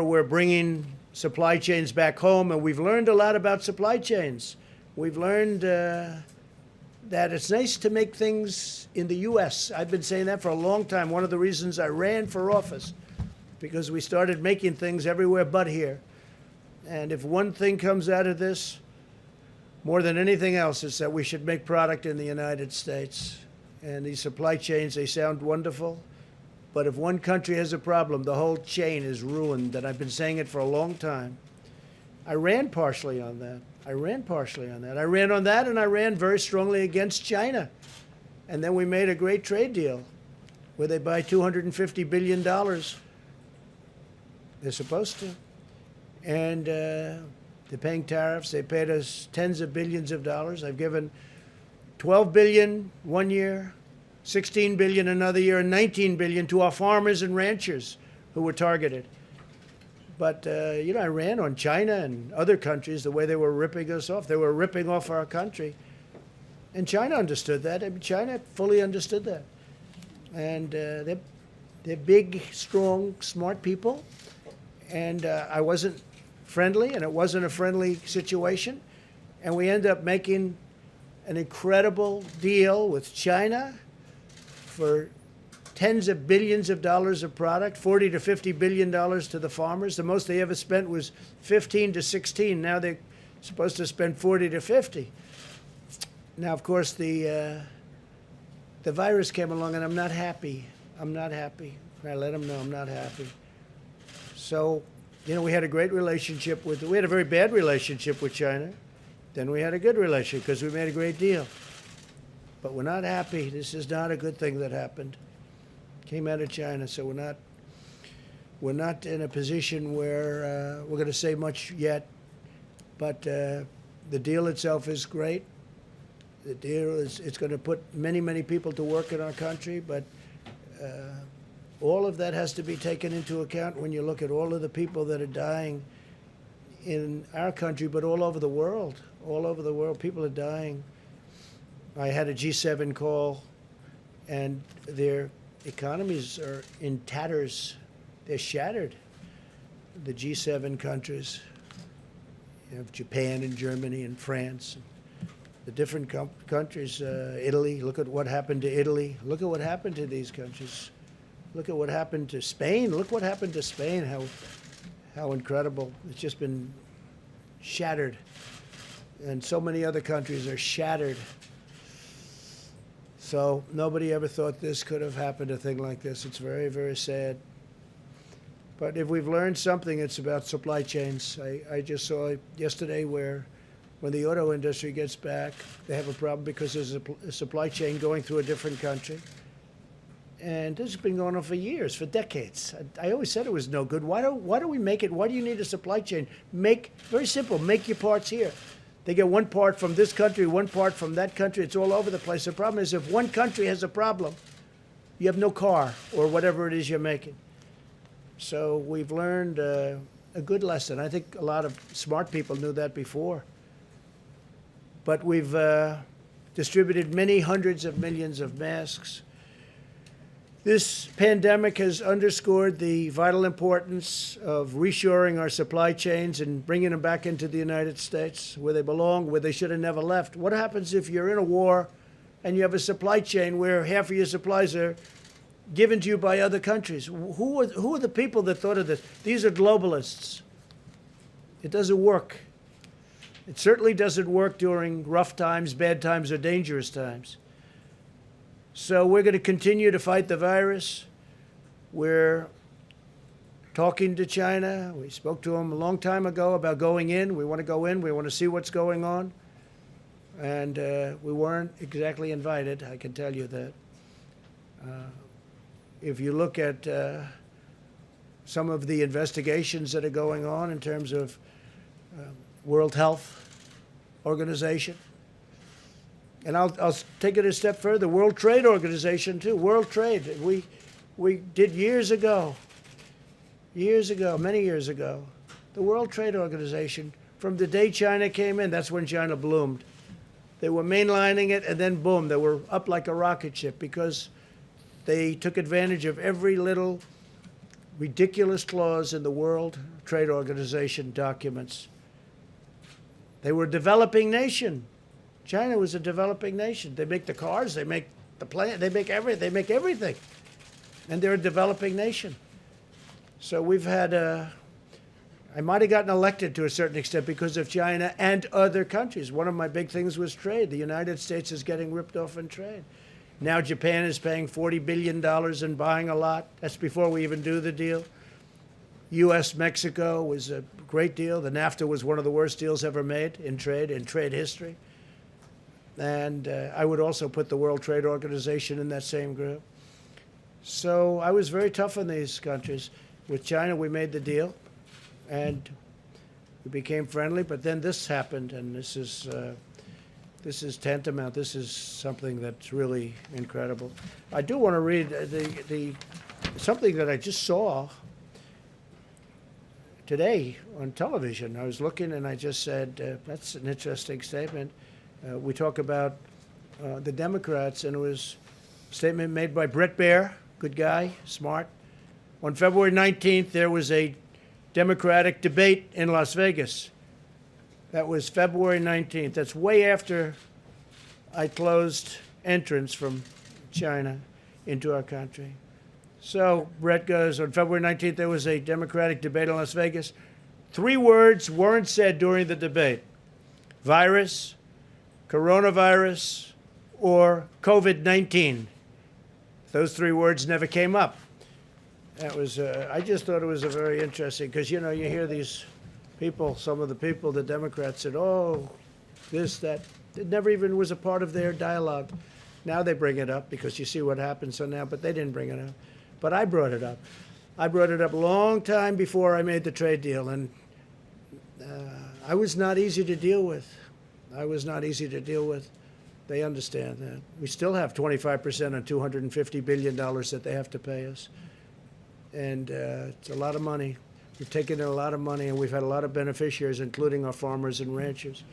We're bringing supply chains back home, and we've learned a lot about supply chains. We've learned that it's nice to make things in the U.S. I've been saying that for a long time. One of the reasons I ran for office, because we started making things everywhere but here. And if one thing comes out of this, more than anything else, it's that we should make product in the United States. And these supply chains, they sound wonderful. But if one country has a problem, the whole chain is ruined. And I've been saying it for a long time. I ran partially on that. I ran on that, and I ran very strongly against China. And then we made a great trade deal where they buy $250 billion. They're supposed to. And they're paying tariffs. They paid us tens of billions of dollars. I've given $12 billion one year, $16 billion another year, and $19 billion to our farmers and ranchers who were targeted. But, I ran on China and other countries the way they were ripping us off. They were ripping off our country. And China understood that. I mean, China fully understood that. And they're big, strong, smart people. And I wasn't friendly, and it wasn't a friendly situation. And we ended up making an incredible deal with China for tens of billions of dollars of product, $40 to $50 billion to the farmers. The most they ever spent was 15 to 16. Now they're supposed to spend 40 to 50. Now, of course, the virus came along, and I'm not happy. I let them know I'm not happy. So, we had a great relationship we had a very bad relationship with China. Then we had a good relationship because we made a great deal. But we're not happy. This is not a good thing that happened. Came out of China, so we're not in a position where we're going to say much yet. But the deal itself is great. The deal it's going to put many, many people to work in our country, but all of that has to be taken into account when you look at all of the people that are dying in our country, but all over the world. All over the world, people are dying. I had a G7 call, and their economies are in tatters. They're shattered. The G7 countries, you have Japan and Germany and France, the different countries, Italy. Look at what happened to Italy. Look at what happened to these countries. Look at what happened to Spain. Look what happened to Spain, how incredible. It's just been shattered. And so many other countries are shattered. So nobody ever thought this could have happened, a thing like this. It's very, very sad. But if we've learned something, it's about supply chains. I just saw yesterday where when the auto industry gets back, they have a problem because there's a supply chain going through a different country. And this has been going on for years, for decades. I always said it was no good. Why do we make it? Why do you need a supply chain? Very simple, make your parts here. They get one part from this country, one part from that country. It's all over the place. The problem is if one country has a problem, you have no car or whatever it is you're making. So we've learned a good lesson. I think a lot of smart people knew that before. But we've distributed many hundreds of millions of masks. This pandemic has underscored the vital importance of reshoring our supply chains and bringing them back into the United States where they belong, where they should have never left. What happens if you're in a war and you have a supply chain where half of your supplies are given to you by other countries? Who are the people that thought of this? These are globalists. It doesn't work. It certainly doesn't work during rough times, bad times, or dangerous times. So we're going to continue to fight the virus. We're talking to China. We spoke to them a long time ago about going in. We want to go in. We want to see what's going on. And we weren't exactly invited, I can tell you that. If you look at some of the investigations that are going on in terms of World Health Organization, and I'll take it a step further, World Trade Organization too, World Trade. We did years ago, many years ago, the World Trade Organization, from the day China came in, that's when China bloomed. They were mainlining it, and then boom, they were up like a rocket ship because they took advantage of every little ridiculous clause in the World Trade Organization documents. They were a developing nation. China was a developing nation. They make the cars, they make the plant, they make everything. And they're a developing nation. So we've had I might have gotten elected to a certain extent because of China and other countries. One of my big things was trade. The United States is getting ripped off in trade. Now Japan is paying $40 billion and buying a lot. That's before we even do the deal. U.S.-Mexico was a great deal. The NAFTA was one of the worst deals ever made in trade history. And I would also put the World Trade Organization in that same group. So I was very tough on these countries. With China, we made the deal, and we became friendly. But then this happened, and this is tantamount. This is something that's really incredible. I do want to read something that I just saw today on television. I was looking, and I just said, that's an interesting statement. We talk about the Democrats, and it was a statement made by Bret Baier, good guy, smart. On February 19th, there was a Democratic debate in Las Vegas. That was February 19th. That's way after I closed entrance from China into our country. So Bret goes, on February 19th, there was a Democratic debate in Las Vegas. 3 words weren't said during the debate: virus, coronavirus, or COVID-19. Those 3 words never came up. That was, I just thought it was a very interesting, because, you know, you hear these people, some of the people, the Democrats said, oh, this, that. It never even was a part of their dialogue. Now they bring it up because you see what happened, so now, but they didn't bring it up. But I brought it up. I brought it up a long time before I made the trade deal, and I was not easy to deal with. I was not easy to deal with. They understand that. We still have 25% on $250 billion that they have to pay us. And it's a lot of money. We've taken in a lot of money, and we've had a lot of beneficiaries, including our farmers and ranchers.